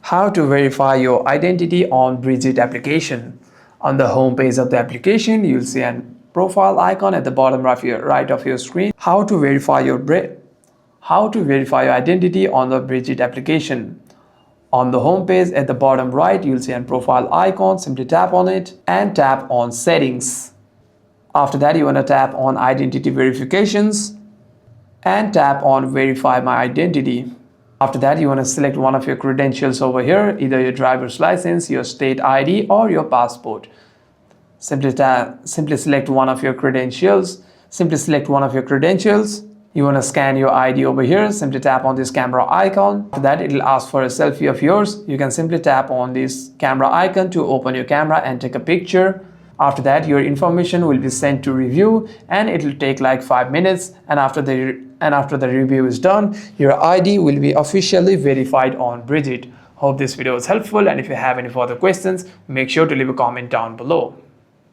How to verify your identity on Brigit application. On the home page of the application, you'll see a profile icon at the bottom right of your screen. How to verify your identity on the Brigit application. On the home page at the bottom right, you'll see a profile icon. Simply tap on it and tap on settings. After that, you want to tap on identity verifications and tap on verify my identity. After that, you want to select one of your credentials over here, either your driver's license, your state ID, or your passport. Simply select one of your credentials. You want to scan your ID over here. Simply tap on this camera icon. After that, it will ask for a selfie of yours. You can simply tap on this camera icon to open your camera and take a picture. After that, your information will be sent to review and it will take like 5 minutes, and after the review is done, your ID will be officially verified on Brigit. Hope this video was helpful, and if you have any further questions, make sure to leave a comment down below.